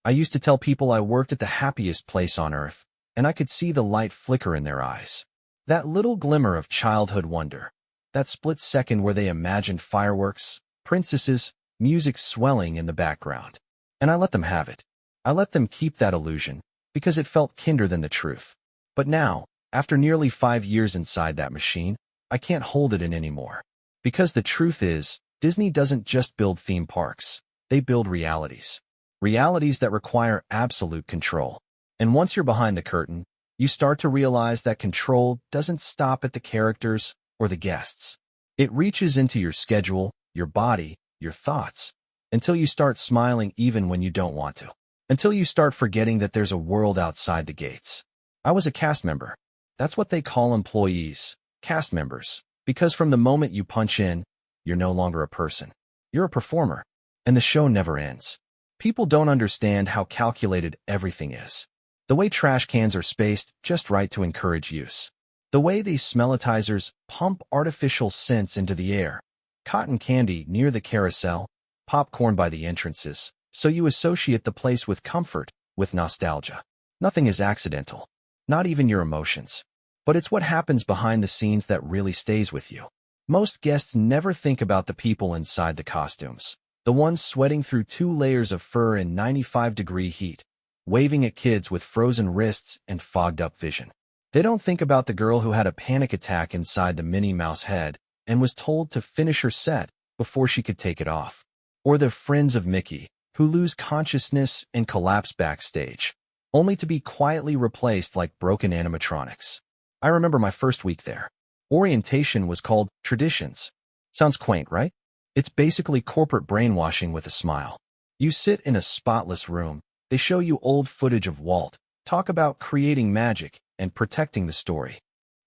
I used to tell people I worked at the happiest place on earth, and I could see the light flicker in their eyes. That little glimmer of childhood wonder. That split second where they imagined fireworks, princesses, music swelling in the background. And I let them have it. I let them keep that illusion, because it felt kinder than the truth. But now, after nearly 5 years inside that machine, I can't hold it in anymore. Because the truth is, Disney doesn't just build theme parks. They build realities. Realities that require absolute control. And once you're behind the curtain, you start to realize that control doesn't stop at the characters or the guests. It reaches into your schedule, your body, your thoughts, until you start smiling even when you don't want to. Until you start forgetting that there's a world outside the gates. I was a cast member. That's what they call employees, cast members. Because from the moment you punch in, you're no longer a person. You're a performer. And the show never ends. People don't understand how calculated everything is. The way trash cans are spaced just right to encourage use. The way these smellitizers pump artificial scents into the air. Cotton candy near the carousel, popcorn by the entrances, so you associate the place with comfort, with nostalgia. Nothing is accidental. Not even your emotions. But it's what happens behind the scenes that really stays with you. Most guests never think about the people inside the costumes. The ones sweating through 2 layers of fur in 95-degree heat, waving at kids with frozen wrists and fogged-up vision. They don't think about the girl who had a panic attack inside the Minnie Mouse head and was told to finish her set before she could take it off. Or the friends of Mickey, who lose consciousness and collapse backstage, only to be quietly replaced like broken animatronics. I remember my first week there. Orientation was called Traditions. Sounds quaint, right? It's basically corporate brainwashing with a smile. You sit in a spotless room. They show you old footage of Walt, talk about creating magic and protecting the story.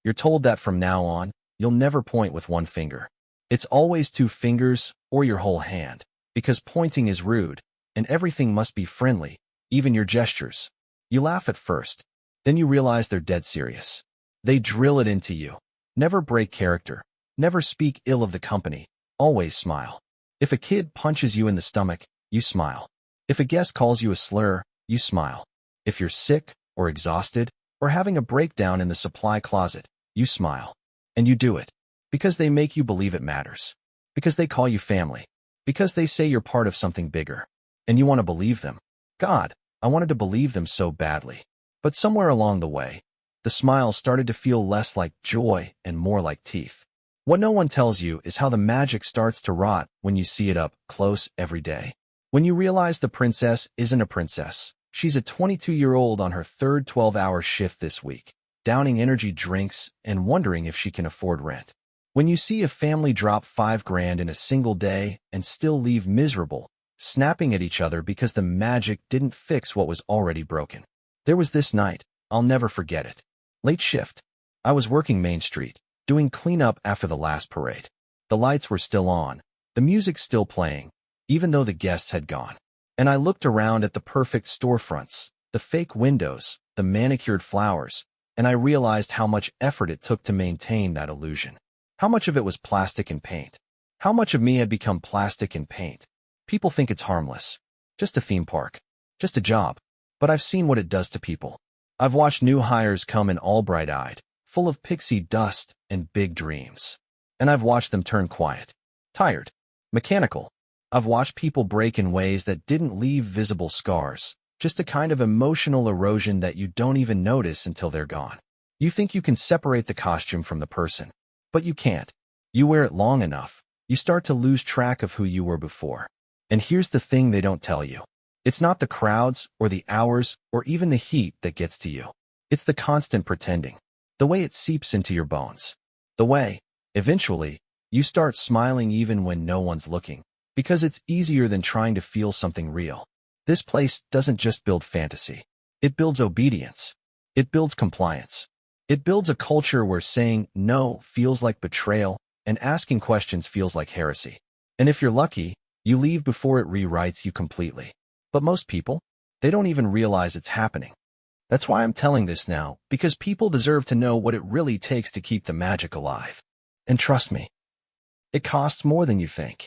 You're told that from now on, you'll never point with one finger. It's always 2 fingers or your whole hand, because pointing is rude, and everything must be friendly, even your gestures. You laugh at first, then you realize they're dead serious. They drill it into you. Never break character. Never speak ill of the company. Always smile. If a kid punches you in the stomach, you smile. If a guest calls you a slur, you smile. If you're sick or exhausted or having a breakdown in the supply closet, you smile. And you do it. Because they make you believe it matters. Because they call you family. Because they say you're part of something bigger. And you want to believe them. God, I wanted to believe them so badly. But somewhere along the way, the smile started to feel less like joy and more like teeth. What no one tells you is how the magic starts to rot when you see it up close every day. When you realize the princess isn't a princess. She's a 22-year-old on her 3rd 12-hour shift this week, downing energy drinks and wondering if she can afford rent. When you see a family drop $5,000 in a single day and still leave miserable, snapping at each other because the magic didn't fix what was already broken. There was this night, I'll never forget it. Late shift. I was working Main Street, doing cleanup after the last parade. The lights were still on, the music still playing, even though the guests had gone. And I looked around at the perfect storefronts, the fake windows, the manicured flowers, and I realized how much effort it took to maintain that illusion. How much of it was plastic and paint. How much of me had become plastic and paint. People think it's harmless. Just a theme park. Just a job. But I've seen what it does to people. I've watched new hires come in all bright-eyed, full of pixie dust and big dreams. And I've watched them turn quiet, tired, mechanical. I've watched people break in ways that didn't leave visible scars, just a kind of emotional erosion that you don't even notice until they're gone. You think you can separate the costume from the person, but you can't. You wear it long enough, you start to lose track of who you were before. And here's the thing they don't tell you. It's not the crowds or the hours or even the heat that gets to you. It's the constant pretending. The way it seeps into your bones. The way, eventually, you start smiling even when no one's looking. Because it's easier than trying to feel something real. This place doesn't just build fantasy. It builds obedience. It builds compliance. It builds a culture where saying no feels like betrayal and asking questions feels like heresy. And if you're lucky, you leave before it rewrites you completely. But most people, they don't even realize it's happening. That's why I'm telling this now, because people deserve to know what it really takes to keep the magic alive. And trust me, it costs more than you think.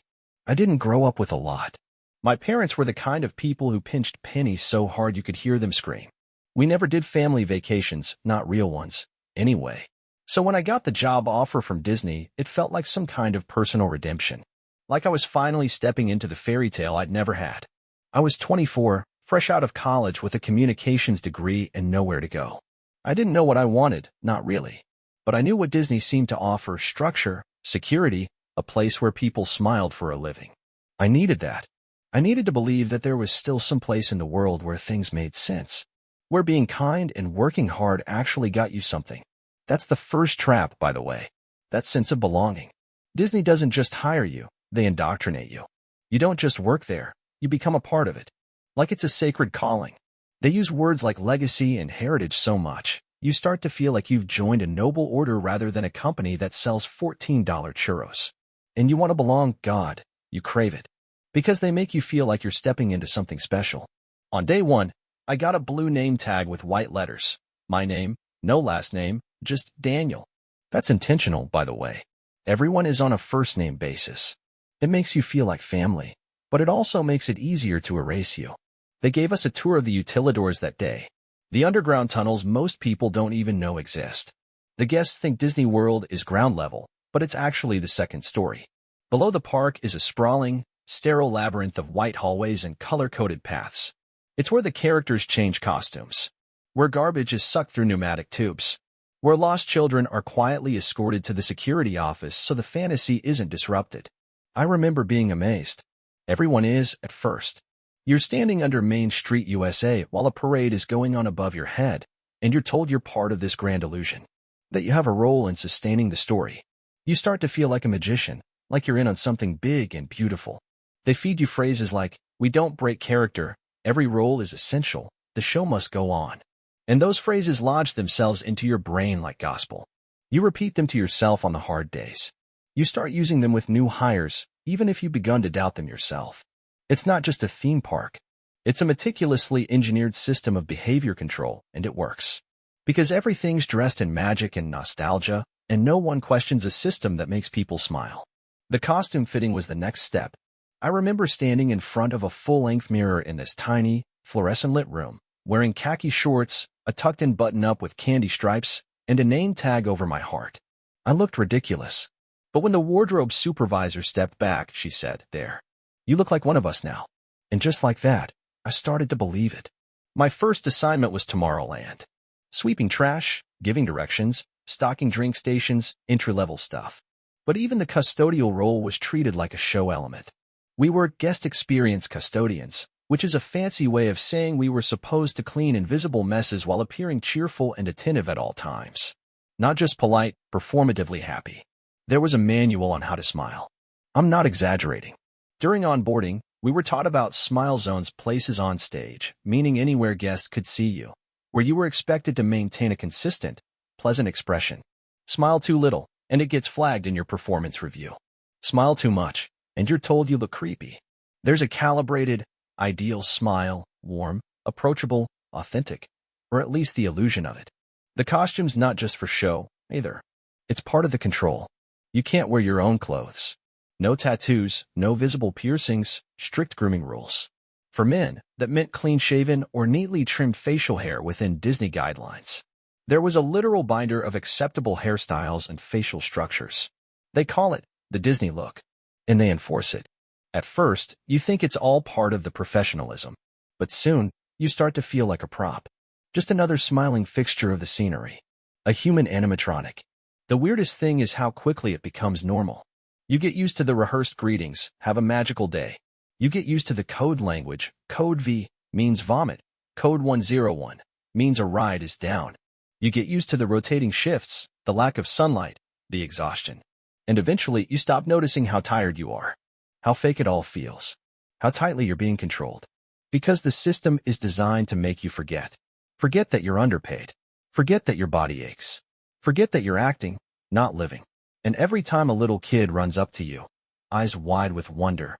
I didn't grow up with a lot. My parents were the kind of people who pinched pennies so hard you could hear them scream. We never did family vacations, not real ones, anyway. So when I got the job offer from Disney, it felt like some kind of personal redemption. Like I was finally stepping into the fairy tale I'd never had. I was 24, fresh out of college with a communications degree and nowhere to go. I didn't know what I wanted, not really. But I knew what Disney seemed to offer: structure, security, a place where people smiled for a living. I needed that. I needed to believe that there was still some place in the world where things made sense, where being kind and working hard actually got you something. That's the first trap, by the way. That sense of belonging. Disney doesn't just hire you, they indoctrinate you. You don't just work there, you become a part of it. Like it's a sacred calling. They use words like legacy and heritage so much, you start to feel like you've joined a noble order rather than a company that sells $14 churros. And you want to belong, God, you crave it. Because they make you feel like you're stepping into something special. On day one, I got a blue name tag with white letters. My name, no last name, just Daniel. That's intentional, by the way. Everyone is on a first-name basis. It makes you feel like family, but it also makes it easier to erase you. They gave us a tour of the utilidors that day. The underground tunnels most people don't even know exist. The guests think Disney World is ground level, but it's actually the second story. Below the park is a sprawling, sterile labyrinth of white hallways and color-coded paths. It's where the characters change costumes, where garbage is sucked through pneumatic tubes, where lost children are quietly escorted to the security office so the fantasy isn't disrupted. I remember being amazed. Everyone is, at first. You're standing under Main Street, USA, while a parade is going on above your head, and you're told you're part of this grand illusion, that you have a role in sustaining the story. You start to feel like a magician, like you're in on something big and beautiful. They feed you phrases like, "We don't break character, every role is essential, the show must go on." And those phrases lodge themselves into your brain like gospel. You repeat them to yourself on the hard days. You start using them with new hires, even if you've begun to doubt them yourself. It's not just a theme park. It's a meticulously engineered system of behavior control, and it works. Because everything's dressed in magic and nostalgia, and no one questions a system that makes people smile. The costume fitting was the next step. I remember standing in front of a full-length mirror in this tiny, fluorescent-lit room, wearing khaki shorts, a tucked-in button-up with candy stripes, and a name tag over my heart. I looked ridiculous. But when the wardrobe supervisor stepped back, she said, "There. You look like one of us now." And just like that, I started to believe it. My first assignment was Tomorrowland. Sweeping trash, giving directions, stocking drink stations, entry-level stuff. But even the custodial role was treated like a show element. We were guest experience custodians, which is a fancy way of saying we were supposed to clean invisible messes while appearing cheerful and attentive at all times. Not just polite, performatively happy. There was a manual on how to smile. I'm not exaggerating. During onboarding, we were taught about smile zones, places on stage, meaning anywhere guests could see you, where you were expected to maintain a consistent, pleasant expression. Smile too little, and it gets flagged in your performance review. Smile too much, and you're told you look creepy. There's a calibrated, ideal smile, warm, approachable, authentic, or at least the illusion of it. The costume's not just for show, either. It's part of the control. You can't wear your own clothes. No tattoos, no visible piercings, strict grooming rules. For men, that meant clean-shaven or neatly trimmed facial hair within Disney guidelines. There was a literal binder of acceptable hairstyles and facial structures. They call it the Disney look, and they enforce it. At first, you think it's all part of the professionalism, but soon, you start to feel like a prop. Just another smiling fixture of the scenery. A human animatronic. The weirdest thing is how quickly it becomes normal. You get used to the rehearsed greetings, "Have a magical day." You get used to the code language. Code V means vomit. Code 101 means a ride is down. You get used to the rotating shifts, the lack of sunlight, the exhaustion. And eventually, you stop noticing how tired you are, how fake it all feels, how tightly you're being controlled. Because the system is designed to make you forget. Forget that you're underpaid. Forget that your body aches. Forget that you're acting, not living. And every time a little kid runs up to you, eyes wide with wonder,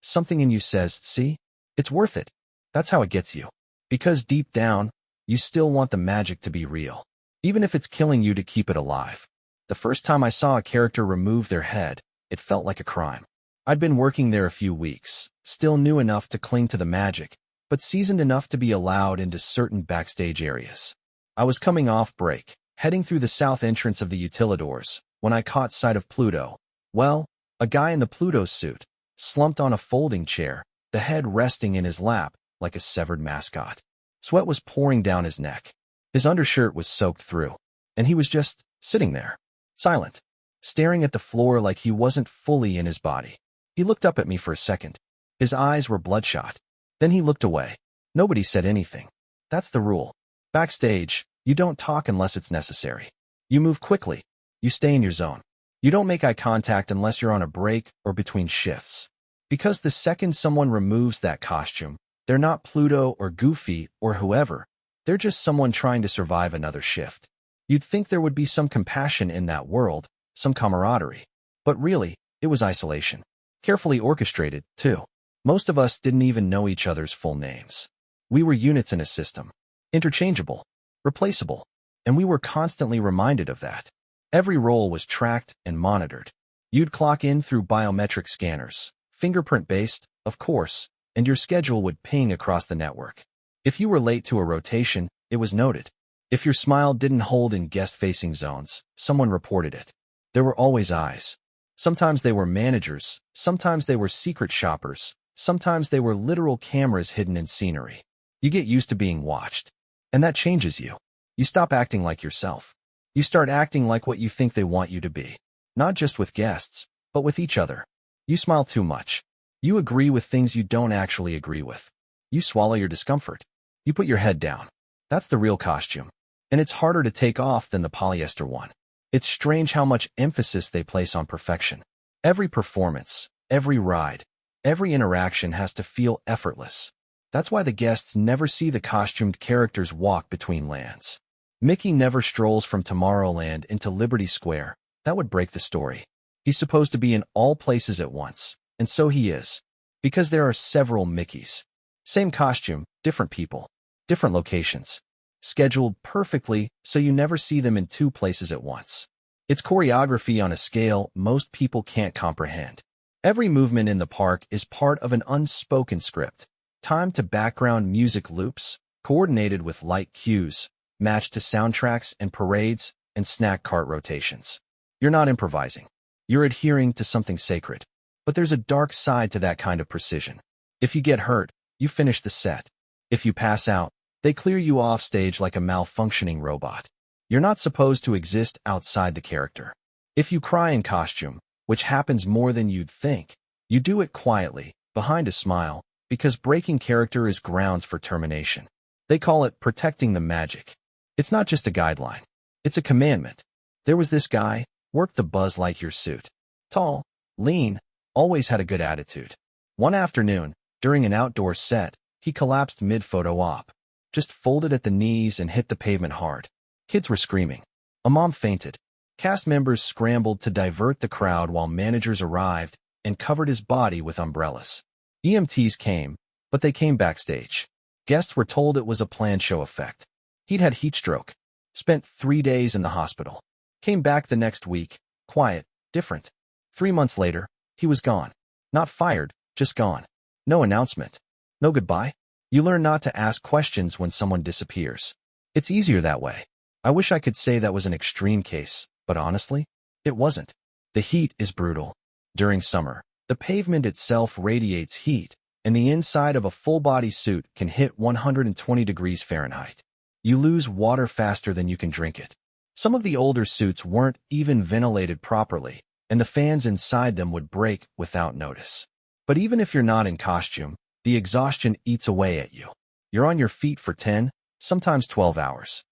something in you says, "See? It's worth it." That's how it gets you. Because deep down, you still want the magic to be real, even if it's killing you to keep it alive. The first time I saw a character remove their head, it felt like a crime. I'd been working there a few weeks, still new enough to cling to the magic, but seasoned enough to be allowed into certain backstage areas. I was coming off break, heading through the south entrance of the utilidors, when I caught sight of Pluto. Well, a guy in the Pluto suit, slumped on a folding chair, the head resting in his lap like a severed mascot. Sweat was pouring down his neck. His undershirt was soaked through, and he was just sitting there, silent, staring at the floor like he wasn't fully in his body. He looked up at me for a second. His eyes were bloodshot. Then he looked away. Nobody said anything. That's the rule. Backstage, you don't talk unless it's necessary. You move quickly. You stay in your zone. You don't make eye contact unless you're on a break or between shifts. Because the second someone removes that costume, they're not Pluto or Goofy or whoever. They're just someone trying to survive another shift. You'd think there would be some compassion in that world, some camaraderie. But really, it was isolation. Carefully orchestrated, too. Most of us didn't even know each other's full names. We were units in a system. Interchangeable. Replaceable. And we were constantly reminded of that. Every role was tracked and monitored. You'd clock in through biometric scanners, fingerprint-based, of course, and your schedule would ping across the network. If you were late to a rotation, it was noted. If your smile didn't hold in guest-facing zones, someone reported it. There were always eyes. Sometimes they were managers, sometimes they were secret shoppers, sometimes they were literal cameras hidden in scenery. You get used to being watched. And that changes you. You stop acting like yourself. You start acting like what you think they want you to be. Not just with guests, but with each other. You smile too much. You agree with things you don't actually agree with. You swallow your discomfort. You put your head down. That's the real costume. And it's harder to take off than the polyester one. It's strange how much emphasis they place on perfection. Every performance, every ride, every interaction has to feel effortless. That's why the guests never see the costumed characters walk between lands. Mickey never strolls from Tomorrowland into Liberty Square. That would break the story. He's supposed to be in all places at once, and so he is. Because there are several Mickeys. Same costume, different people, different locations. Scheduled perfectly so you never see them in two places at once. It's choreography on a scale most people can't comprehend. Every movement in the park is part of an unspoken script, timed to background music loops, coordinated with light cues, matched to soundtracks and parades and snack cart rotations. You're not improvising. You're adhering to something sacred. But there's a dark side to that kind of precision. If you get hurt, you finish the set. If you pass out, they clear you off stage like a malfunctioning robot. You're not supposed to exist outside the character. If you cry in costume, which happens more than you'd think, you do it quietly, behind a smile, because breaking character is grounds for termination. They call it protecting the magic. It's not just a guideline. It's a commandment. There was this guy, worked the Buzz Lightyear suit. Tall, lean, always had a good attitude. One afternoon, during an outdoor set, he collapsed mid-photo op. Just folded at the knees and hit the pavement hard. Kids were screaming. A mom fainted. Cast members scrambled to divert the crowd while managers arrived and covered his body with umbrellas. EMTs came, but they came backstage. Guests were told it was a planned show effect. He'd had heat stroke. Spent 3 days in the hospital. Came back the next week, quiet, different. 3 months later, he was gone. Not fired, just gone. No announcement. No goodbye. You learn not to ask questions when someone disappears. It's easier that way. I wish I could say that was an extreme case, but honestly, it wasn't. The heat is brutal. During summer, the pavement itself radiates heat, and the inside of a full-body suit can hit 120 degrees Fahrenheit. You lose water faster than you can drink it. Some of the older suits weren't even ventilated properly, and the fans inside them would break without notice. But even if you're not in costume, the exhaustion eats away at you. You're on your feet for 10, sometimes 12 hours.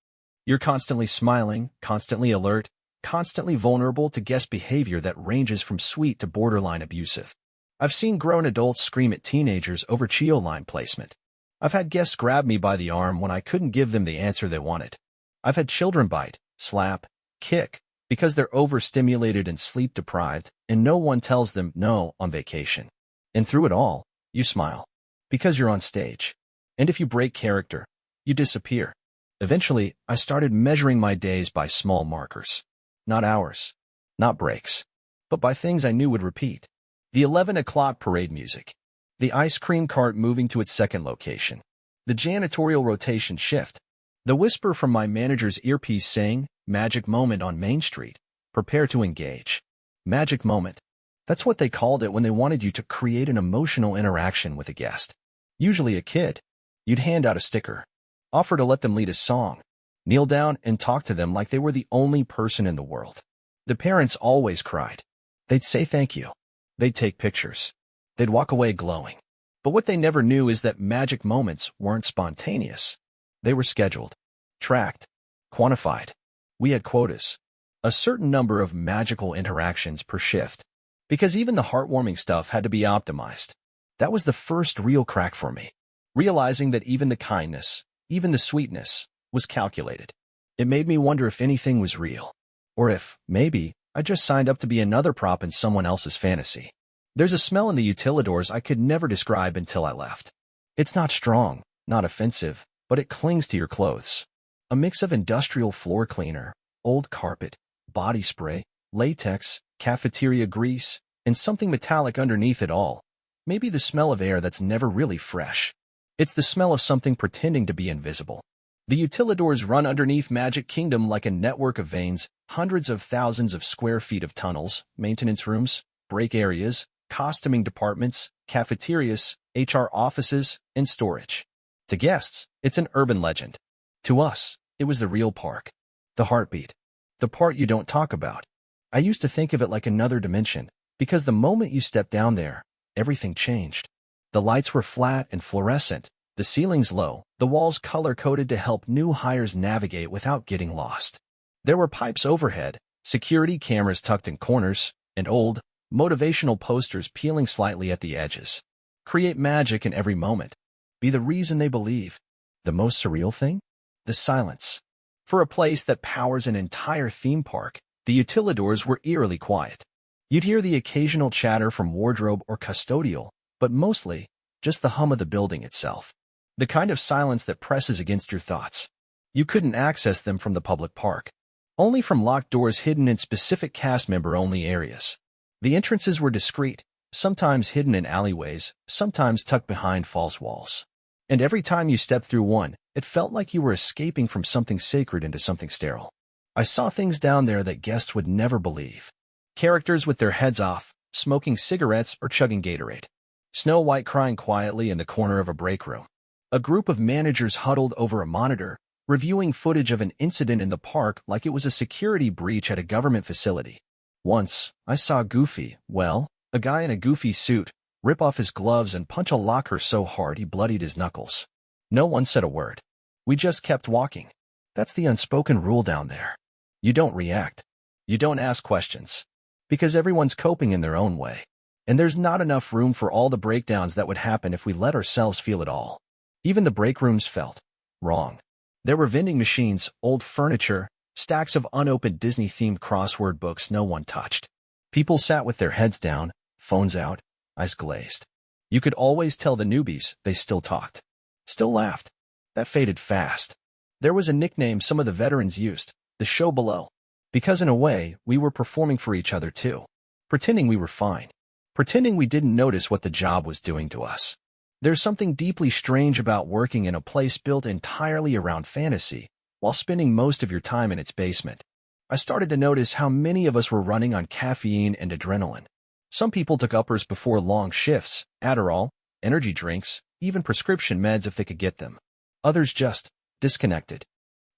You're constantly smiling, constantly alert, constantly vulnerable to guest behavior that ranges from sweet to borderline abusive. I've seen grown adults scream at teenagers over Chio line placement. I've had guests grab me by the arm when I couldn't give them the answer they wanted. I've had children bite, slap, kick, because they're overstimulated and sleep-deprived, and no one tells them no on vacation. And through it all, you smile. Because you're on stage. And if you break character, you disappear. Eventually, I started measuring my days by small markers. Not hours, not breaks, but by things I knew would repeat. The 11 o'clock parade music. The ice cream cart moving to its second location. The janitorial rotation shift. The whisper from my manager's earpiece saying, "Magic moment on Main Street. Prepare to engage." Magic moment. That's what they called it when they wanted you to create an emotional interaction with a guest. Usually a kid. You'd hand out a sticker. Offer to let them lead a song. Kneel down and talk to them like they were the only person in the world. The parents always cried. They'd say thank you. They'd take pictures. They'd walk away glowing. But what they never knew is that magic moments weren't spontaneous. They were scheduled, tracked, quantified. We had quotas. A certain number of magical interactions per shift. Because even the heartwarming stuff had to be optimized. That was the first real crack for me. Realizing that even the kindness, even the sweetness, was calculated. It made me wonder if anything was real. Or if, maybe, I just signed up to be another prop in someone else's fantasy. There's a smell in the utilidors I could never describe until I left. It's not strong, not offensive, but it clings to your clothes. A mix of industrial floor cleaner, old carpet, body spray, latex, cafeteria grease, and something metallic underneath it all. Maybe the smell of air that's never really fresh. It's the smell of something pretending to be invisible. The utilidors run underneath Magic Kingdom like a network of veins, hundreds of thousands of square feet of tunnels, maintenance rooms, break areas, costuming departments, cafeterias, HR offices, and storage. To guests, it's an urban legend. To us, it was the real park. The heartbeat. The part you don't talk about. I used to think of it like another dimension, because the moment you stepped down there, everything changed. The lights were flat and fluorescent, the ceilings low, the walls color-coded to help new hires navigate without getting lost. There were pipes overhead, security cameras tucked in corners, and old, motivational posters peeling slightly at the edges. Create magic in every moment. Be the reason they believe. The most surreal thing? The silence. For a place that powers an entire theme park, the utilidors were eerily quiet. You'd hear the occasional chatter from wardrobe or custodial, but mostly, just the hum of the building itself. The kind of silence that presses against your thoughts. You couldn't access them from the public park. Only from locked doors hidden in specific cast member-only areas. The entrances were discreet, sometimes hidden in alleyways, sometimes tucked behind false walls. And every time you stepped through one, it felt like you were escaping from something sacred into something sterile. I saw things down there that guests would never believe. Characters with their heads off, smoking cigarettes or chugging Gatorade. Snow White crying quietly in the corner of a break room. A group of managers huddled over a monitor, reviewing footage of an incident in the park like it was a security breach at a government facility. Once, I saw a guy in a goofy suit, rip off his gloves and punch a locker so hard he bloodied his knuckles. No one said a word. We just kept walking. That's the unspoken rule down there. You don't react. You don't ask questions. Because everyone's coping in their own way. And there's not enough room for all the breakdowns that would happen if we let ourselves feel it all. Even the break rooms felt wrong. There were vending machines, old furniture, stacks of unopened Disney-themed crossword books no one touched. People sat with their heads down, phones out, eyes glazed. You could always tell the newbies they still talked. Still laughed. That faded fast. There was a nickname some of the veterans used, the show below. Because in a way, we were performing for each other too. Pretending we were fine. Pretending we didn't notice what the job was doing to us. There's something deeply strange about working in a place built entirely around fantasy, while spending most of your time in its basement. I started to notice how many of us were running on caffeine and adrenaline. Some people took uppers before long shifts, Adderall, energy drinks, even prescription meds if they could get them. Others just disconnected.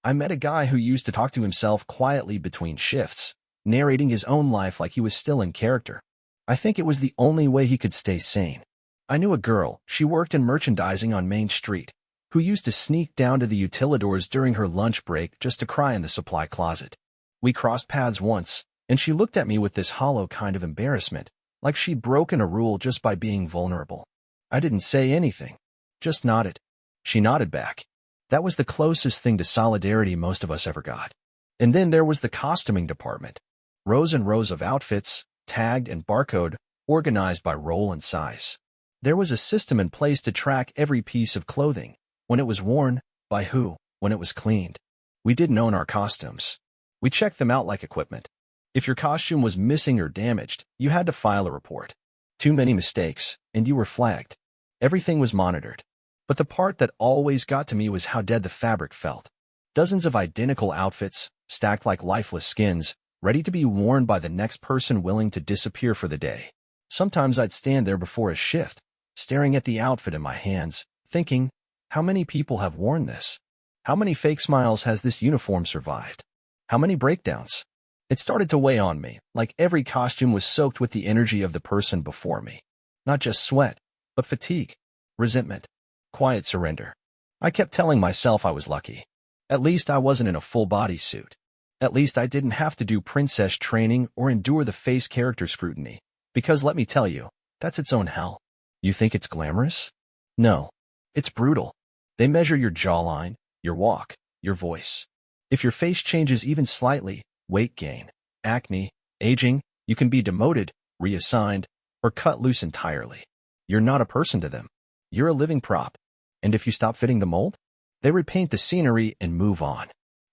I met a guy who used to talk to himself quietly between shifts, narrating his own life like he was still in character. I think it was the only way he could stay sane. I knew a girl, she worked in merchandising on Main Street, who used to sneak down to the utilidors during her lunch break just to cry in the supply closet. We crossed paths once, and she looked at me with this hollow kind of embarrassment, like she'd broken a rule just by being vulnerable. I didn't say anything, just nodded. She nodded back. That was the closest thing to solidarity most of us ever got. And then there was the costuming department. Rows and rows of outfits, tagged and barcode, organized by role and size. There was a system in place to track every piece of clothing, when it was worn, by who, when it was cleaned. We didn't own our costumes. We checked them out like equipment. If your costume was missing or damaged, you had to file a report. Too many mistakes, and you were flagged. Everything was monitored. But the part that always got to me was how dead the fabric felt. Dozens of identical outfits, stacked like lifeless skins, ready to be worn by the next person willing to disappear for the day. Sometimes I'd stand there before a shift, staring at the outfit in my hands, thinking, how many people have worn this? How many fake smiles has this uniform survived? How many breakdowns? It started to weigh on me, like every costume was soaked with the energy of the person before me. Not just sweat, but fatigue, resentment, quiet surrender. I kept telling myself I was lucky. At least I wasn't in a full bodysuit. At least I didn't have to do princess training or endure the face character scrutiny. Because let me tell you, that's its own hell. You think it's glamorous? No. It's brutal. They measure your jawline, your walk, your voice. If your face changes even slightly, weight gain, acne, aging, you can be demoted, reassigned, or cut loose entirely. You're not a person to them. You're a living prop. And if you stop fitting the mold, they repaint the scenery and move on.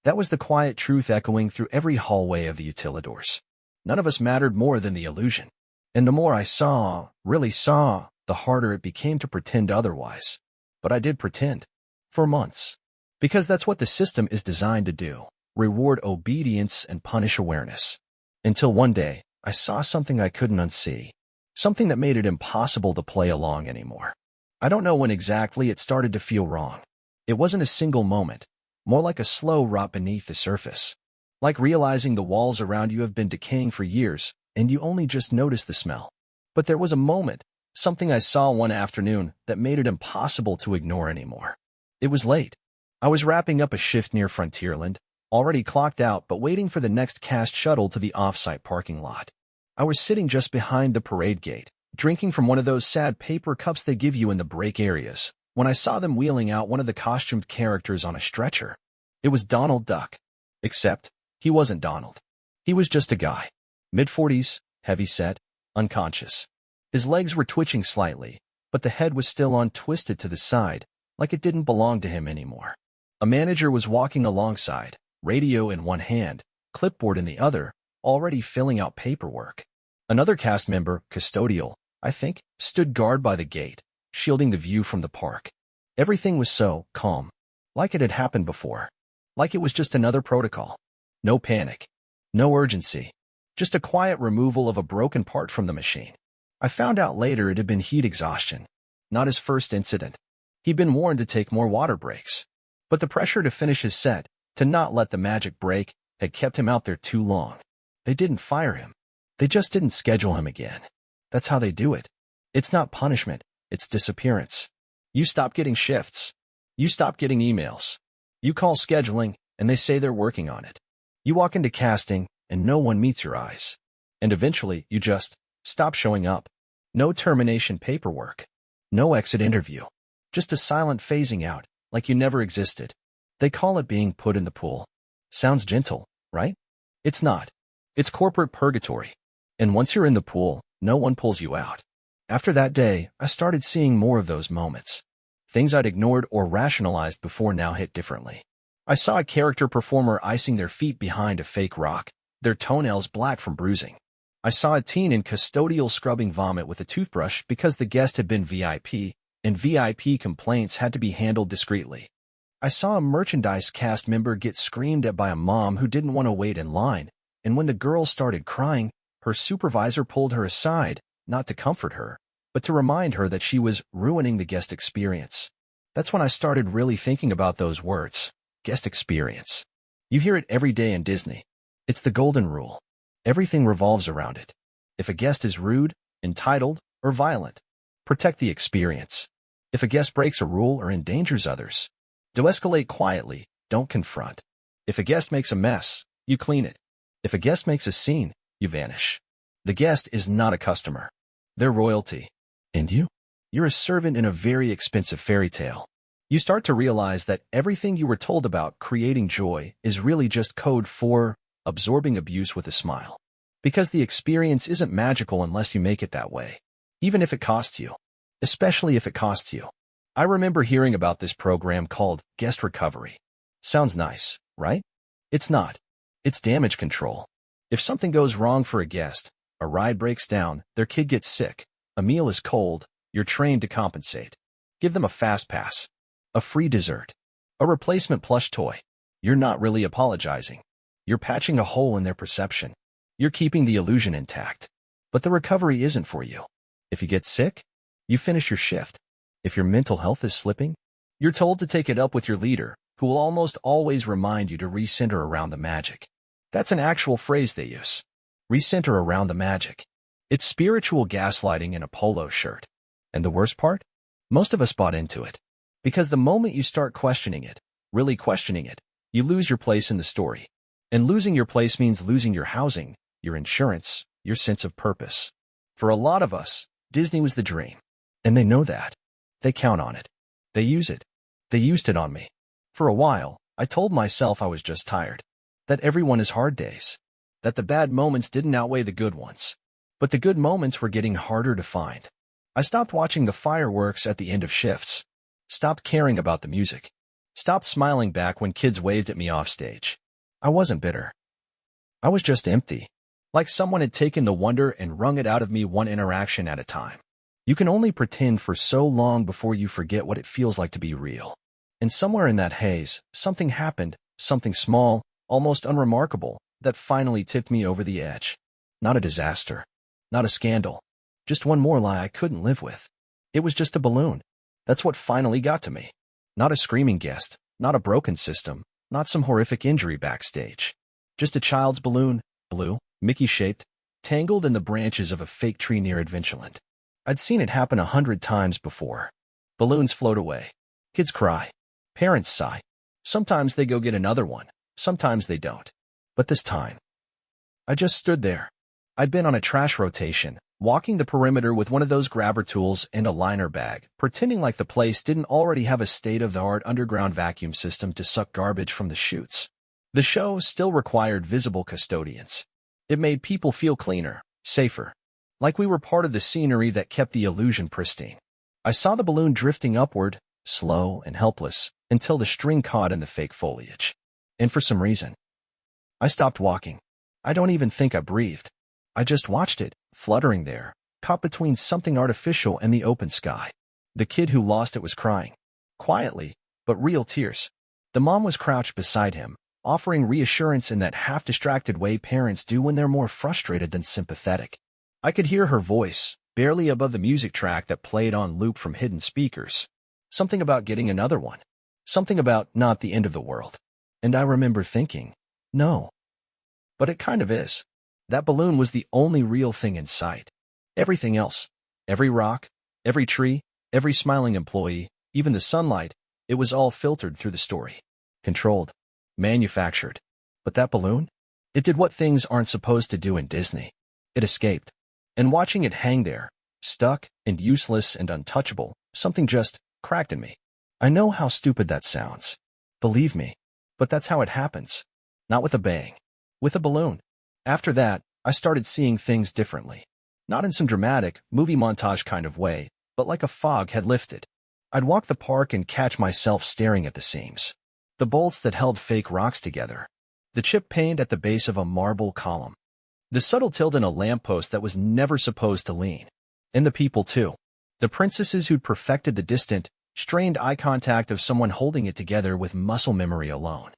That was the quiet truth echoing through every hallway of the utilidors. None of us mattered more than the illusion. And the more I saw, really saw, the harder it became to pretend otherwise. But I did pretend. For months. Because that's what the system is designed to do. Reward obedience and punish awareness. Until one day, I saw something I couldn't unsee. Something that made it impossible to play along anymore. I don't know when exactly it started to feel wrong. It wasn't a single moment. More like a slow rot beneath the surface. Like realizing the walls around you have been decaying for years, and you only just noticed the smell. But there was a moment, something I saw one afternoon, that made it impossible to ignore anymore. It was late. I was wrapping up a shift near Frontierland, already clocked out but waiting for the next cast shuttle to the off-site parking lot. I was sitting just behind the parade gate, drinking from one of those sad paper cups they give you in the break areas, when I saw them wheeling out one of the costumed characters on a stretcher. It was Donald Duck. Except, he wasn't Donald. He was just a guy. Mid-40s, heavy-set, unconscious. His legs were twitching slightly, but the head was still on twisted to the side, like it didn't belong to him anymore. A manager was walking alongside, radio in one hand, clipboard in the other, already filling out paperwork. Another cast member, custodial, I think, stood guard by the gate, shielding the view from the park. Everything was so calm, like it had happened before. Like it was just another protocol. No panic. No urgency. Just a quiet removal of a broken part from the machine. I found out later it had been heat exhaustion. Not his first incident. He'd been warned to take more water breaks. But the pressure to finish his set, to not let the magic break, had kept him out there too long. They didn't fire him. They just didn't schedule him again. That's how they do it. It's not punishment. It's disappearance. You stop getting shifts. You stop getting emails. You call scheduling, and they say they're working on it. You walk into casting, and no one meets your eyes. And eventually, you just stop showing up. No termination paperwork. No exit interview. Just a silent phasing out, like you never existed. They call it being put in the pool. Sounds gentle, right? It's not. It's corporate purgatory. And once you're in the pool, no one pulls you out. After that day, I started seeing more of those moments. Things I'd ignored or rationalized before now hit differently. I saw a character performer icing their feet behind a fake rock, their toenails black from bruising. I saw a teen in custodial scrubbing vomit with a toothbrush because the guest had been VIP, and VIP complaints had to be handled discreetly. I saw a merchandise cast member get screamed at by a mom who didn't want to wait in line, and when the girl started crying, her supervisor pulled her aside, not to comfort her, but to remind her that she was ruining the guest experience. That's when I started really thinking about those words, guest experience. You hear it every day in Disney. It's the golden rule. Everything revolves around it. If a guest is rude, entitled, or violent, protect the experience. If a guest breaks a rule or endangers others, de-escalate quietly, don't confront. If a guest makes a mess, you clean it. If a guest makes a scene, you vanish. The guest is not a customer. They're royalty. And you? You're a servant in a very expensive fairy tale. You start to realize that everything you were told about creating joy is really just code for absorbing abuse with a smile. Because the experience isn't magical unless you make it that way. Even if it costs you. Especially if it costs you. I remember hearing about this program called Guest Recovery. Sounds nice, right? It's not. It's damage control. If something goes wrong for a guest, a ride breaks down, their kid gets sick, A meal is cold, you're trained to compensate. Give them a fast pass, a free dessert, a replacement plush toy. You're not really apologizing. You're patching a hole in their perception. You're keeping the illusion intact. But the recovery isn't for you. If you get sick, you finish your shift. If your mental health is slipping, you're told to take it up with your leader, who will almost always remind you to recenter around the magic. That's an actual phrase they use. Recenter around the magic. It's spiritual gaslighting in a polo shirt. And the worst part? Most of us bought into it. Because the moment you start questioning it, really questioning it, you lose your place in the story. And losing your place means losing your housing, your insurance, your sense of purpose. For a lot of us, Disney was the dream. And they know that. They count on it. They use it. They used it on me. For a while, I told myself I was just tired. That everyone has hard days. That the bad moments didn't outweigh the good ones. But the good moments were getting harder to find. I stopped watching the fireworks at the end of shifts. Stopped caring about the music. Stopped smiling back when kids waved at me off stage. I wasn't bitter. I was just empty. Like someone had taken the wonder and wrung it out of me one interaction at a time. You can only pretend for so long before you forget what it feels like to be real. And somewhere in that haze, something happened, something small, almost unremarkable, that finally tipped me over the edge. Not a disaster. Not a scandal. Just one more lie I couldn't live with. It was just a balloon. That's what finally got to me. Not a screaming guest, not a broken system, not some horrific injury backstage. Just a child's balloon, blue, Mickey-shaped, tangled in the branches of a fake tree near Adventureland. I'd seen it happen 100 times before. Balloons float away. Kids cry. Parents sigh. Sometimes they go get another one. Sometimes they don't. But this time, I just stood there. I'd been on a trash rotation, walking the perimeter with one of those grabber tools and a liner bag, pretending like the place didn't already have a state-of-the-art underground vacuum system to suck garbage from the chutes. The show still required visible custodians. It made people feel cleaner, safer, like we were part of the scenery that kept the illusion pristine. I saw the balloon drifting upward, slow and helpless, until the string caught in the fake foliage. And for some reason, I stopped walking. I don't even think I breathed. I just watched it, fluttering there, caught between something artificial and the open sky. The kid who lost it was crying. Quietly, but real tears. The mom was crouched beside him, offering reassurance in that half-distracted way parents do when they're more frustrated than sympathetic. I could hear her voice, barely above the music track that played on loop from hidden speakers. Something about getting another one. Something about not the end of the world. And I remember thinking, no. But it kind of is. That balloon was the only real thing in sight. Everything else, every rock, every tree, every smiling employee, even the sunlight, it was all filtered through the story. Controlled. Manufactured. But that balloon? It did what things aren't supposed to do in Disney. It escaped. And watching it hang there, stuck and useless and untouchable, something just cracked in me. I know how stupid that sounds. Believe me. But that's how it happens. Not with a bang. With a balloon. After that, I started seeing things differently. Not in some dramatic, movie montage kind of way, but like a fog had lifted. I'd walk the park and catch myself staring at the seams. The bolts that held fake rocks together. The chip paint at the base of a marble column. The subtle tilt in a lamppost that was never supposed to lean. And the people, too. The princesses who'd perfected the distant, strained eye contact of someone holding it together with muscle memory alone.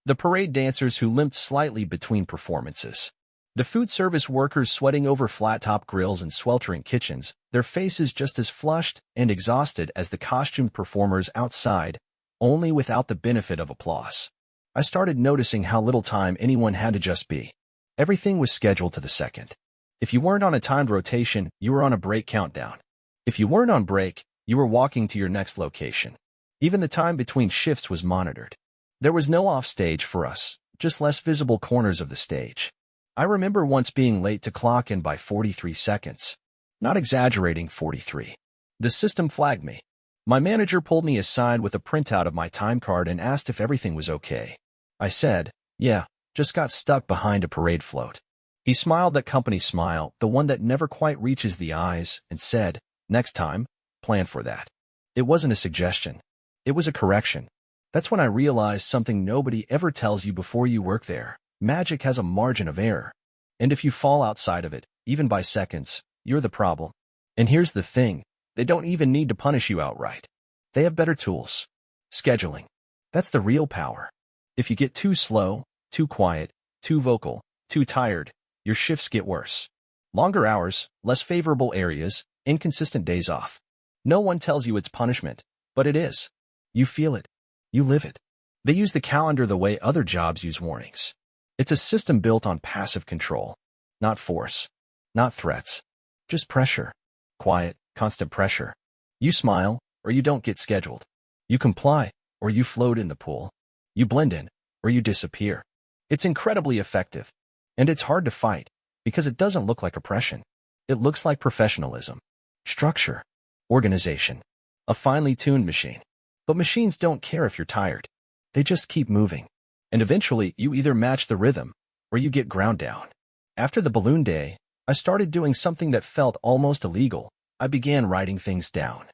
The parade dancers who limped slightly between performances. The food service workers sweating over flat-top grills and sweltering kitchens, their faces just as flushed and exhausted as the costumed performers outside, only without the benefit of applause. I started noticing how little time anyone had to just be. Everything was scheduled to the second. If you weren't on a timed rotation, you were on a break countdown. If you weren't on break, you were walking to your next location. Even the time between shifts was monitored. There was no offstage for us, just less visible corners of the stage. I remember once being late to clock in by 43 seconds. Not exaggerating, 43. The system flagged me. My manager pulled me aside with a printout of my time card and asked if everything was okay. I said, yeah, just got stuck behind a parade float. He smiled that company smile, the one that never quite reaches the eyes, and said, next time, plan for that. It wasn't a suggestion. It was a correction. That's when I realized something nobody ever tells you before you work there. Magic has a margin of error. And if you fall outside of it, even by seconds, you're the problem. And here's the thing, they don't even need to punish you outright. They have better tools. Scheduling. That's the real power. If you get too slow, too quiet, too vocal, too tired, your shifts get worse. Longer hours, less favorable areas, inconsistent days off. No one tells you it's punishment, but it is. You feel it. You live it. They use the calendar the way other jobs use warnings. It's a system built on passive control. Not force. Not threats. Just pressure. Quiet, constant pressure. You smile, or you don't get scheduled. You comply, or you float in the pool. You blend in, or you disappear. It's incredibly effective. And it's hard to fight, because it doesn't look like oppression. It looks like professionalism. Structure. Organization. A finely tuned machine. But machines don't care if you're tired. They just keep moving. And eventually, you either match the rhythm, or you get ground down. After the balloon day, I started doing something that felt almost illegal. I began writing things down.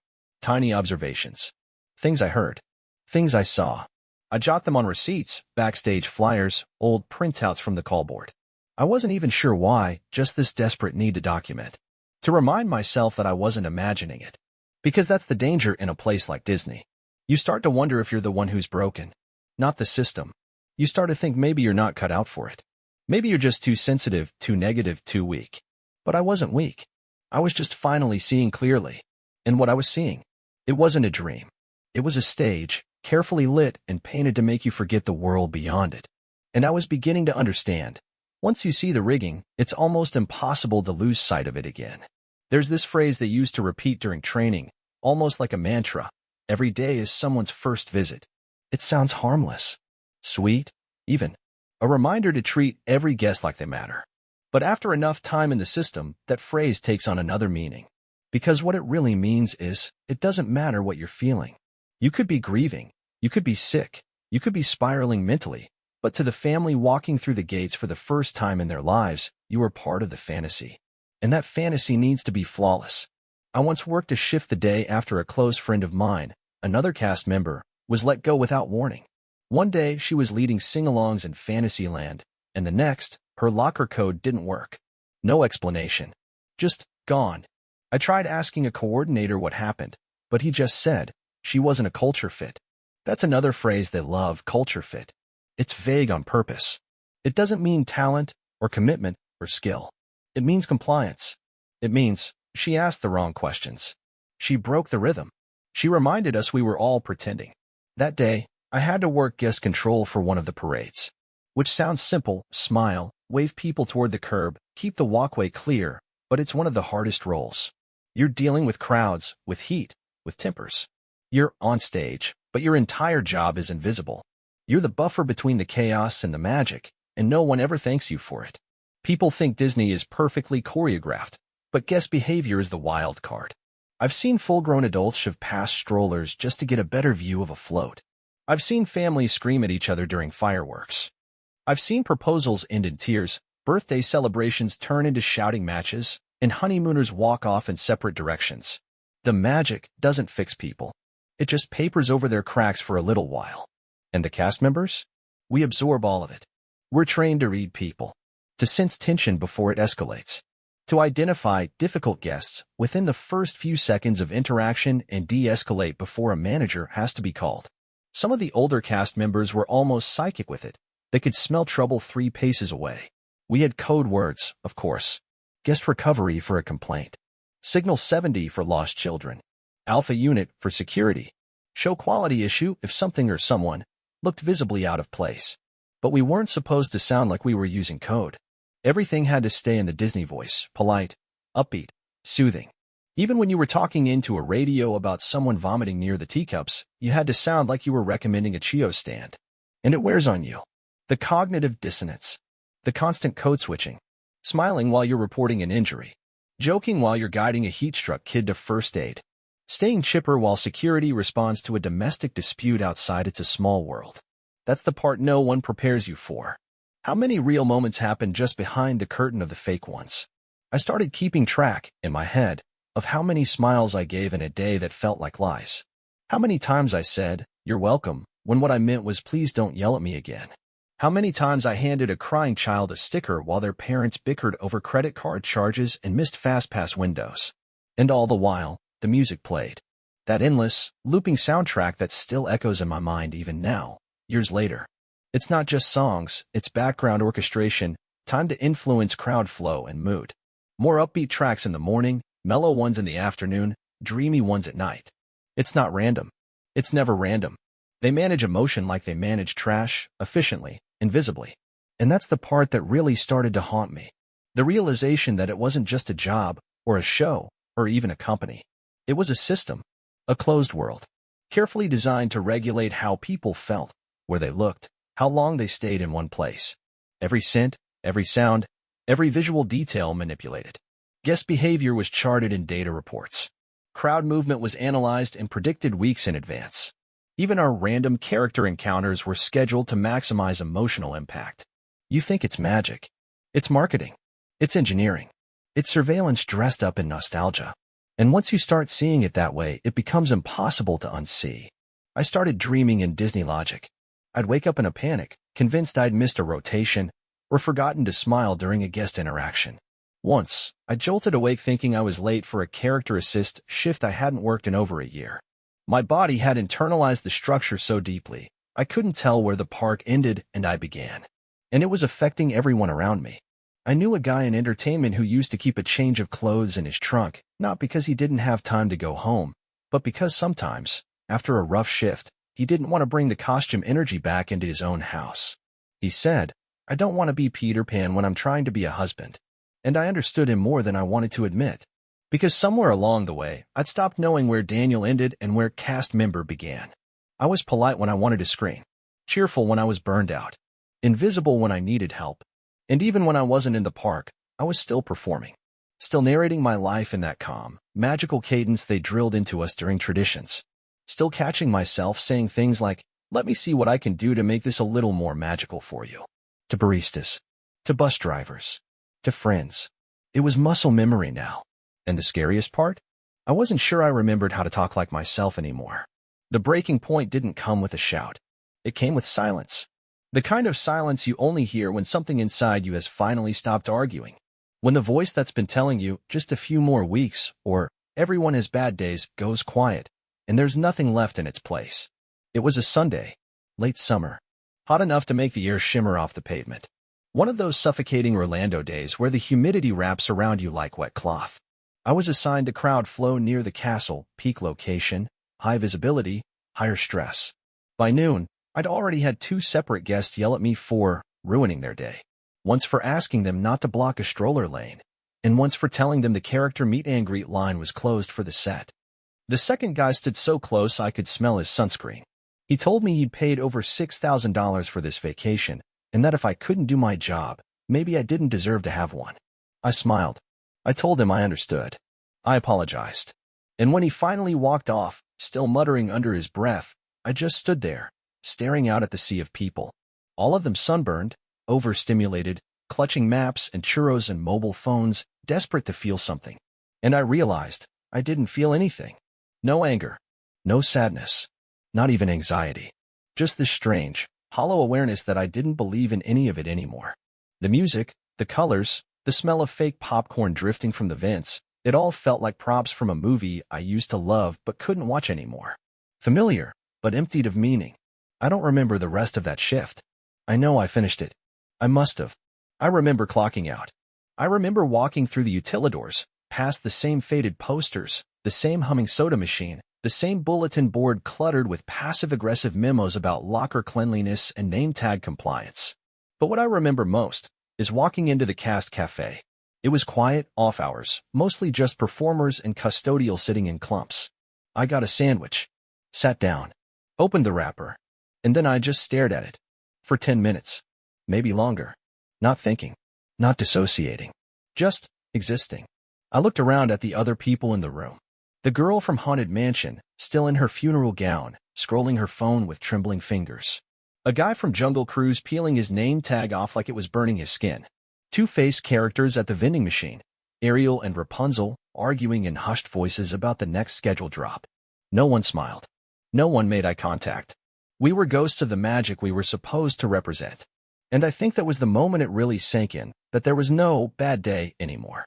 Tiny observations. Things I heard. Things I saw. I jot them on receipts, backstage flyers, old printouts from the call board. I wasn't even sure why, just this desperate need to document. To remind myself that I wasn't imagining it. Because that's the danger in a place like Disney. You start to wonder if you're the one who's broken. Not the system. You start to think maybe you're not cut out for it. Maybe you're just too sensitive, too negative, too weak. But I wasn't weak. I was just finally seeing clearly. And what I was seeing, it wasn't a dream. It was a stage, carefully lit and painted to make you forget the world beyond it. And I was beginning to understand. Once you see the rigging, it's almost impossible to lose sight of it again. There's this phrase they used to repeat during training, almost like a mantra. Every day is someone's first visit. It sounds harmless. Sweet, even. A reminder to treat every guest like they matter. But after enough time in the system, that phrase takes on another meaning. Because what it really means is, it doesn't matter what you're feeling. You could be grieving. You could be sick. You could be spiraling mentally. But to the family walking through the gates for the first time in their lives, you are part of the fantasy. And that fantasy needs to be flawless. I once worked a shift the day after a close friend of mine, another cast member, was let go without warning. One day, she was leading sing-alongs in Fantasyland, and the next, her locker code didn't work. No explanation. Just gone. I tried asking a coordinator what happened, but he just said, she wasn't a culture fit. That's another phrase they love, culture fit. It's vague on purpose. It doesn't mean talent, or commitment, or skill. It means compliance. It means she asked the wrong questions. She broke the rhythm. She reminded us we were all pretending. That day, I had to work guest control for one of the parades. Which sounds simple, smile, wave people toward the curb, keep the walkway clear, but it's one of the hardest roles. You're dealing with crowds, with heat, with tempers. You're on stage, but your entire job is invisible. You're the buffer between the chaos and the magic, and no one ever thanks you for it. People think Disney is perfectly choreographed, but guest behavior is the wild card. I've seen full-grown adults shove past strollers just to get a better view of a float. I've seen families scream at each other during fireworks. I've seen proposals end in tears, birthday celebrations turn into shouting matches, and honeymooners walk off in separate directions. The magic doesn't fix people. It just papers over their cracks for a little while. And the cast members? We absorb all of it. We're trained to read people, to sense tension before it escalates, to identify difficult guests within the first few seconds of interaction and de-escalate before a manager has to be called. Some of the older cast members were almost psychic with it. They could smell trouble 3 paces away. We had code words, of course. Guest recovery for a complaint. Signal 70 for lost children. Alpha unit for security. Show quality issue if something or someone looked visibly out of place. But we weren't supposed to sound like we were using code. Everything had to stay in the Disney voice, polite, upbeat, soothing. Even when you were talking into a radio about someone vomiting near the teacups, you had to sound like you were recommending a Cheeto stand. And it wears on you. The cognitive dissonance. The constant code switching. Smiling while you're reporting an injury. Joking while you're guiding a heat-struck kid to first aid. Staying chipper while security responds to a domestic dispute outside. It's a small world. That's the part no one prepares you for. How many real moments happen just behind the curtain of the fake ones? I started keeping track, in my head, of how many smiles I gave in a day that felt like lies. How many times I said, "You're welcome," when what I meant was, "Please don't yell at me again." How many times I handed a crying child a sticker while their parents bickered over credit card charges and missed FastPass windows. And all the while, the music played. That endless, looping soundtrack that still echoes in my mind even now, years later. It's not just songs, it's background orchestration, timed to influence crowd flow and mood. More upbeat tracks in the morning, mellow ones in the afternoon, dreamy ones at night. It's not random. It's never random. They manage emotion like they manage trash, efficiently, invisibly. And that's the part that really started to haunt me. The realization that it wasn't just a job, or a show, or even a company. It was a system, a closed world, carefully designed to regulate how people felt, where they looked, how long they stayed in one place. Every scent, every sound, every visual detail manipulated. Guest behavior was charted in data reports. Crowd movement was analyzed and predicted weeks in advance. Even our random character encounters were scheduled to maximize emotional impact. You think it's magic. It's marketing. It's engineering. It's surveillance dressed up in nostalgia. And once you start seeing it that way, it becomes impossible to unsee. I started dreaming in Disney logic. I'd wake up in a panic, convinced I'd missed a rotation, or forgotten to smile during a guest interaction. Once, I jolted awake thinking I was late for a character assist shift I hadn't worked in over a year. My body had internalized the structure so deeply, I couldn't tell where the park ended and I began. And it was affecting everyone around me. I knew a guy in entertainment who used to keep a change of clothes in his trunk, not because he didn't have time to go home, but because sometimes, after a rough shift, he didn't want to bring the costume energy back into his own house. He said, "I don't want to be Peter Pan when I'm trying to be a husband." And I understood him more than I wanted to admit. Because somewhere along the way, I'd stopped knowing where Daniel ended and where cast member began. I was polite when I wanted to scream, cheerful when I was burned out, invisible when I needed help. And even when I wasn't in the park, I was still performing, still narrating my life in that calm, magical cadence they drilled into us during traditions. Still catching myself saying things like, "Let me see what I can do to make this a little more magical for you." To baristas, to bus drivers, to friends. It was muscle memory now. And the scariest part? I wasn't sure I remembered how to talk like myself anymore. The breaking point didn't come with a shout. It came with silence. The kind of silence you only hear when something inside you has finally stopped arguing. When the voice that's been telling you just a few more weeks or everyone has bad days goes quiet, and there's nothing left in its place. It was a Sunday, late summer, hot enough to make the air shimmer off the pavement. One of those suffocating Orlando days where the humidity wraps around you like wet cloth. I was assigned to crowd flow near the castle, peak location, high visibility, higher stress. By noon, I'd already had 2 separate guests yell at me for ruining their day. Once for asking them not to block a stroller lane, and once for telling them the character meet and greet line was closed for the set. The second guy stood so close I could smell his sunscreen. He told me he'd paid over $6,000 for this vacation, and that if I couldn't do my job, maybe I didn't deserve to have one. I smiled. I told him I understood. I apologized. And when he finally walked off, still muttering under his breath, I just stood there, staring out at the sea of people. All of them sunburned, overstimulated, clutching maps and churros and mobile phones, desperate to feel something. And I realized I didn't feel anything. No anger, no sadness, not even anxiety. Just this strange, hollow awareness that I didn't believe in any of it anymore. The music, the colors, the smell of fake popcorn drifting from the vents, it all felt like props from a movie I used to love but couldn't watch anymore. Familiar, but emptied of meaning. I don't remember the rest of that shift. I know I finished it. I must have. I remember clocking out. I remember walking through the utilidors, past the same faded posters, the same humming soda machine, the same bulletin board cluttered with passive-aggressive memos about locker cleanliness and name tag compliance. But what I remember most is walking into the cast cafe. It was quiet, off hours, mostly just performers and custodial sitting in clumps. I got a sandwich, sat down, opened the wrapper, and then I just stared at it. For 10 minutes. Maybe longer. Not thinking. Not dissociating. Just existing. I looked around at the other people in the room. The girl from Haunted Mansion, still in her funeral gown, scrolling her phone with trembling fingers. A guy from Jungle Cruise peeling his name tag off like it was burning his skin. 2 face characters at the vending machine, Ariel and Rapunzel, arguing in hushed voices about the next schedule drop. No one smiled. No one made eye contact. We were ghosts of the magic we were supposed to represent. And I think that was the moment it really sank in, that there was no bad day anymore.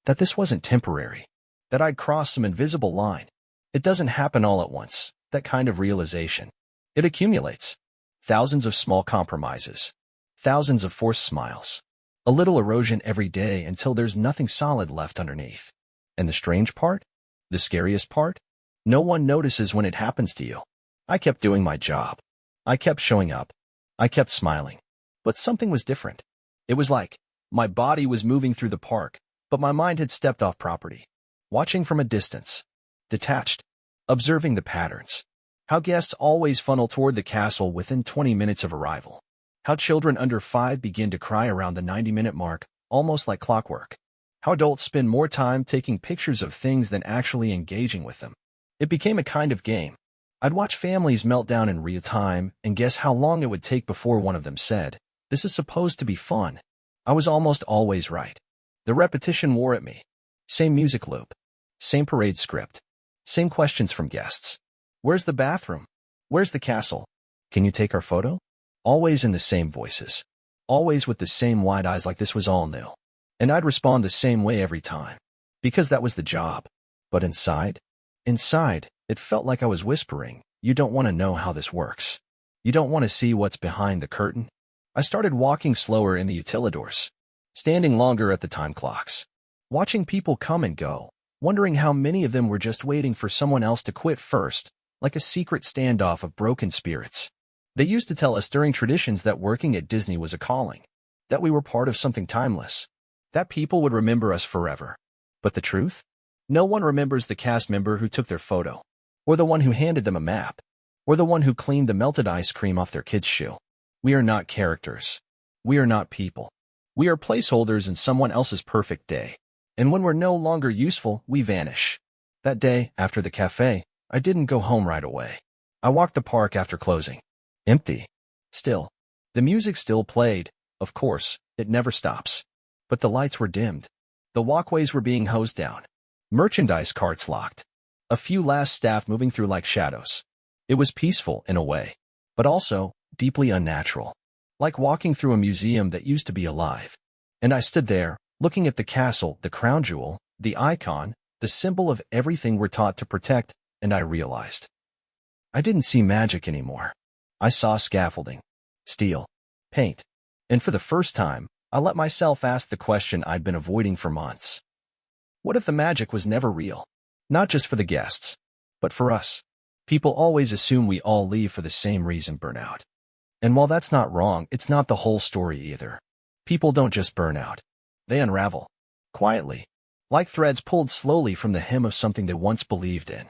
That this wasn't temporary. that I'd crossed some invisible line. It doesn't happen all at once, that kind of realization. It accumulates. Thousands of small compromises. Thousands of forced smiles. A little erosion every day until there's nothing solid left underneath. And the strange part? The scariest part? No one notices when it happens to you. I kept doing my job. I kept showing up. I kept smiling. But something was different. It was like my body was moving through the park, but my mind had stepped off property. Watching from a distance. Detached. Observing the patterns. How guests always funnel toward the castle within 20 minutes of arrival. How children under 5 begin to cry around the 90-minute mark, almost like clockwork. How adults spend more time taking pictures of things than actually engaging with them. It became a kind of game. I'd watch families melt down in real time and guess how long it would take before one of them said, "This is supposed to be fun." I was almost always right. The repetition wore at me. Same music loop. Same parade script. Same questions from guests. Where's the bathroom? Where's the castle? Can you take our photo? Always in the same voices. Always with the same wide eyes like this was all new. And I'd respond the same way every time. Because that was the job. But inside, it felt like I was whispering, "You don't want to know how this works. You don't want to see what's behind the curtain." I started walking slower in the utilidors. Standing longer at the time clocks. Watching people come and go. Wondering how many of them were just waiting for someone else to quit first, like a secret standoff of broken spirits. They used to tell us during traditions that working at Disney was a calling, that we were part of something timeless, that people would remember us forever. But the truth? No one remembers the cast member who took their photo, or the one who handed them a map, or the one who cleaned the melted ice cream off their kid's shoe. We are not characters. We are not people. We are placeholders in someone else's perfect day. And when we're no longer useful, we vanish. That day, after the cafe, I didn't go home right away. I walked the park after closing. Empty. Still. The music still played. Of course, it never stops. But the lights were dimmed. The walkways were being hosed down. Merchandise carts locked. A few last staff moving through like shadows. It was peaceful in a way, but also deeply unnatural. Like walking through a museum that used to be alive. And I stood there, looking at the castle, the crown jewel, the icon, the symbol of everything we're taught to protect, and I realized. I didn't see magic anymore. I saw scaffolding, steel, paint, and for the first time, I let myself ask the question I'd been avoiding for months. What if the magic was never real? Not just for the guests, but for us. People always assume we all leave for the same reason: burnout. And while that's not wrong, it's not the whole story either. People don't just burn out. They unravel. Quietly. Like threads pulled slowly from the hem of something they once believed in.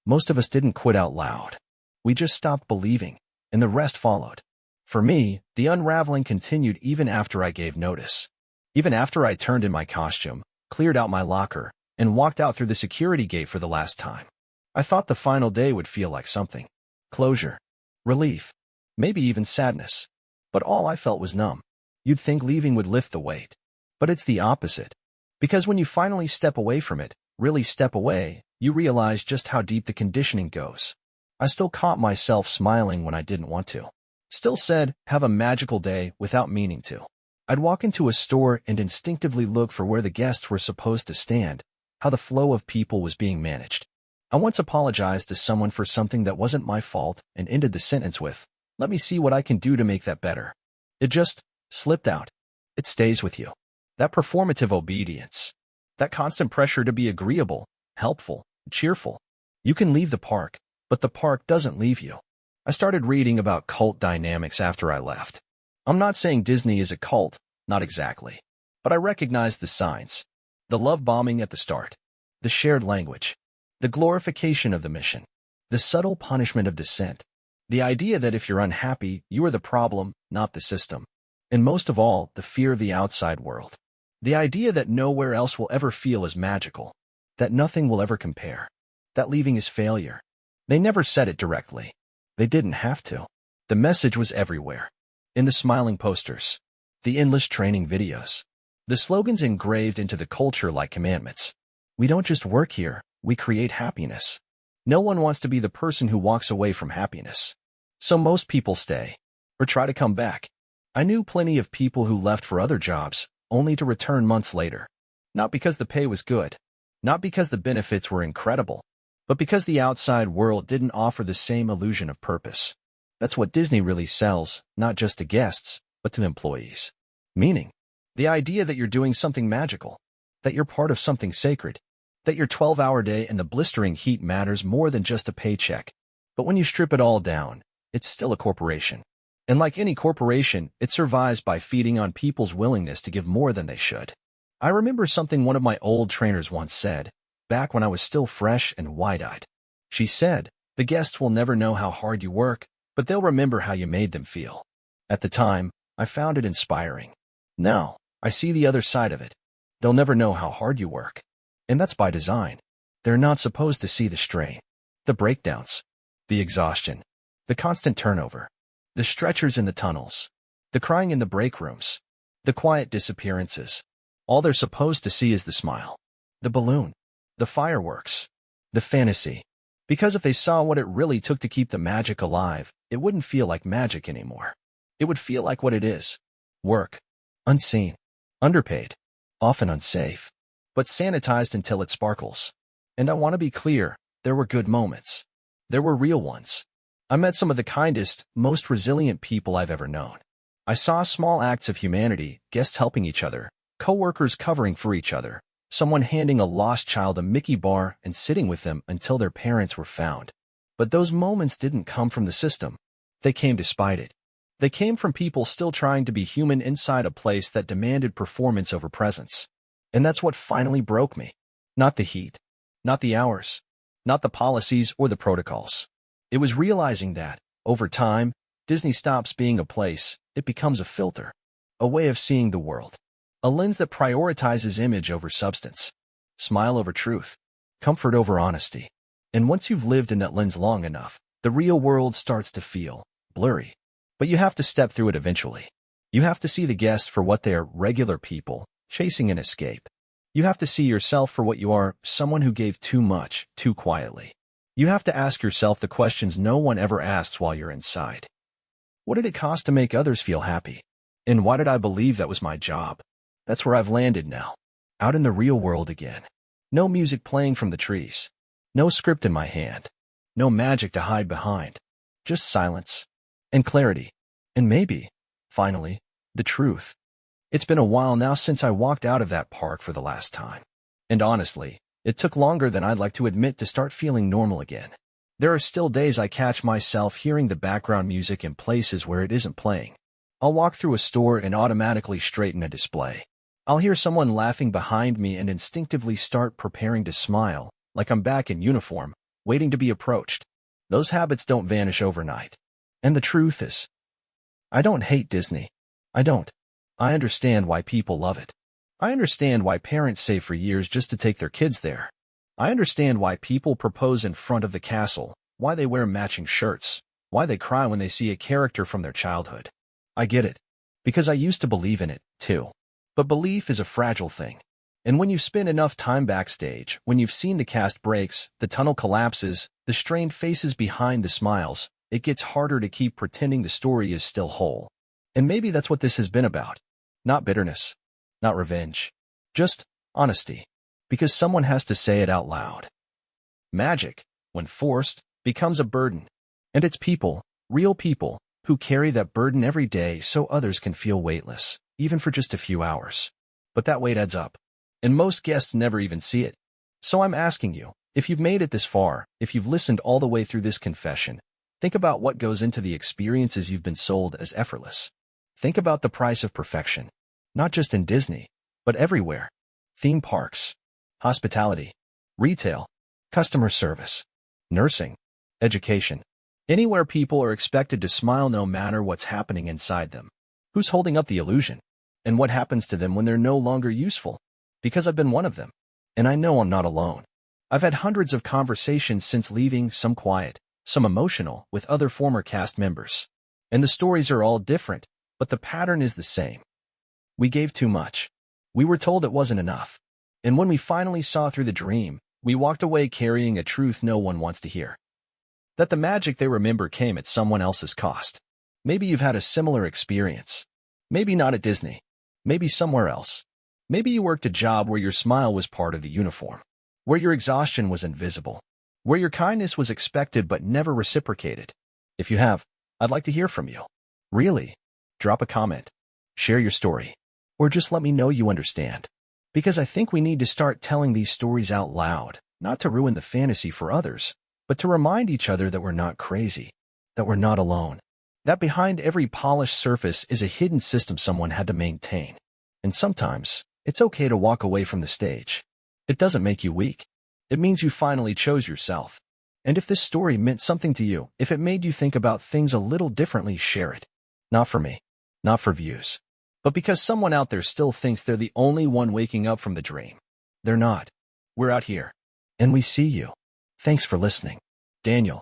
Most of us didn't quit out loud. We just stopped believing, and the rest followed. For me, the unraveling continued even after I gave notice. Even after I turned in my costume, cleared out my locker, and walked out through the security gate for the last time. I thought the final day would feel like something. Closure. Relief. Maybe even sadness. But all I felt was numb. You'd think leaving would lift the weight. But it's the opposite. Because when you finally step away from it, really step away, you realize just how deep the conditioning goes. I still caught myself smiling when I didn't want to. Still said, "Have a magical day," without meaning to. I'd walk into a store and instinctively look for where the guests were supposed to stand, how the flow of people was being managed. I once apologized to someone for something that wasn't my fault and ended the sentence with, "Let me see what I can do to make that better." It just slipped out. It stays with you. That performative obedience. That constant pressure to be agreeable, helpful, cheerful. You can leave the park, but the park doesn't leave you. I started reading about cult dynamics after I left. I'm not saying Disney is a cult, not exactly. But I recognized the signs. The love bombing at the start. The shared language. The glorification of the mission. The subtle punishment of dissent. The idea that if you're unhappy, you are the problem, not the system. And most of all, the fear of the outside world. The idea that nowhere else will ever feel as magical. That nothing will ever compare. That leaving is failure. They never said it directly. They didn't have to. The message was everywhere. In the smiling posters. The endless training videos. The slogans engraved into the culture like commandments. We don't just work here, we create happiness. No one wants to be the person who walks away from happiness. So most people stay. Or try to come back. I knew plenty of people who left for other jobs, only to return months later. Not because the pay was good, Not because the benefits were incredible, but because the outside world didn't offer the same illusion of purpose. That's what Disney really sells, not just to guests, but to employees. Meaning, the idea that you're doing something magical, that you're part of something sacred, that your 12-hour day in the blistering heat matters more than just a paycheck. But when you strip it all down, it's still a corporation. And like any corporation, it survives by feeding on people's willingness to give more than they should. I remember something one of my old trainers once said, back when I was still fresh and wide-eyed. She said, "The guests will never know how hard you work, but they'll remember how you made them feel." At the time, I found it inspiring. Now, I see the other side of it. They'll never know how hard you work. And that's by design. They're not supposed to see the strain, the breakdowns, the exhaustion, the constant turnover, the stretchers in the tunnels, the crying in the break rooms, the quiet disappearances. All they're supposed to see is the smile, the balloon, the fireworks, the fantasy. Because if they saw what it really took to keep the magic alive, it wouldn't feel like magic anymore. It would feel like what it is. Work. Unseen. Underpaid. Often unsafe. But sanitized until it sparkles. And I want to be clear, there were good moments. There were real ones. I met some of the kindest, most resilient people I've ever known. I saw small acts of humanity, guests helping each other, coworkers covering for each other, someone handing a lost child a Mickey bar and sitting with them until their parents were found. But those moments didn't come from the system. They came despite it. They came from people still trying to be human inside a place that demanded performance over presence. And that's what finally broke me. Not the heat, not the hours, not the policies or the protocols. It was realizing that, over time, Disney stops being a place, it becomes a filter, a way of seeing the world, a lens that prioritizes image over substance, smile over truth, comfort over honesty. And once you've lived in that lens long enough, the real world starts to feel blurry. But you have to step through it eventually. You have to see the guests for what they are, regular people, chasing an escape. You have to see yourself for what you are, someone who gave too much, too quietly. You have to ask yourself the questions no one ever asks while you're inside. What did it cost to make others feel happy? And why did I believe that was my job? That's where I've landed now. Out in the real world again. No music playing from the trees. No script in my hand. No magic to hide behind. Just silence. And clarity. And maybe, finally, the truth. It's been a while now since I walked out of that park for the last time. And honestly, it took longer than I'd like to admit to start feeling normal again. There are still days I catch myself hearing the background music in places where it isn't playing. I'll walk through a store and automatically straighten a display. I'll hear someone laughing behind me and instinctively start preparing to smile, like I'm back in uniform, waiting to be approached. Those habits don't vanish overnight. And the truth is, I don't hate Disney. I don't. I understand why people love it. I understand why parents save for years just to take their kids there. I understand why people propose in front of the castle, why they wear matching shirts, why they cry when they see a character from their childhood. I get it. Because I used to believe in it, too. But belief is a fragile thing. And when you spend enough time backstage, when you've seen the cast breaks, the tunnel collapses, the strained faces behind the smiles, it gets harder to keep pretending the story is still whole. And maybe that's what this has been about. Not bitterness. Not revenge. Just honesty. Because someone has to say it out loud. Magic, when forced, becomes a burden. And it's people, real people, who carry that burden every day so others can feel weightless, even for just a few hours. But that weight adds up. And most guests never even see it. So I'm asking you, if you've made it this far, if you've listened all the way through this confession, think about what goes into the experiences you've been sold as effortless. Think about the price of perfection. Not just in Disney, but everywhere. Theme parks, hospitality, retail, customer service, nursing, education. Anywhere people are expected to smile no matter what's happening inside them. Who's holding up the illusion? And what happens to them when they're no longer useful? Because I've been one of them. And I know I'm not alone. I've had hundreds of conversations since leaving, some quiet, some emotional, with other former cast members. And the stories are all different, but the pattern is the same. We gave too much. We were told it wasn't enough. And when we finally saw through the dream, we walked away carrying a truth no one wants to hear. That the magic they remember came at someone else's cost. Maybe you've had a similar experience. Maybe not at Disney. Maybe somewhere else. Maybe you worked a job where your smile was part of the uniform. where your exhaustion was invisible, where your kindness was expected but never reciprocated. If you have, I'd like to hear from you. Really? Drop a comment, share your story, or just let me know you understand. Because I think we need to start telling these stories out loud, not to ruin the fantasy for others, but to remind each other that we're not crazy, that we're not alone, that behind every polished surface is a hidden system someone had to maintain. And sometimes, it's okay to walk away from the stage. It doesn't make you weak. It means you finally chose yourself. And if this story meant something to you, if it made you think about things a little differently, share it. Not for me, not for views, but because someone out there still thinks they're the only one waking up from the dream. They're not. We're out here. And we see you. Thanks for listening. Daniel.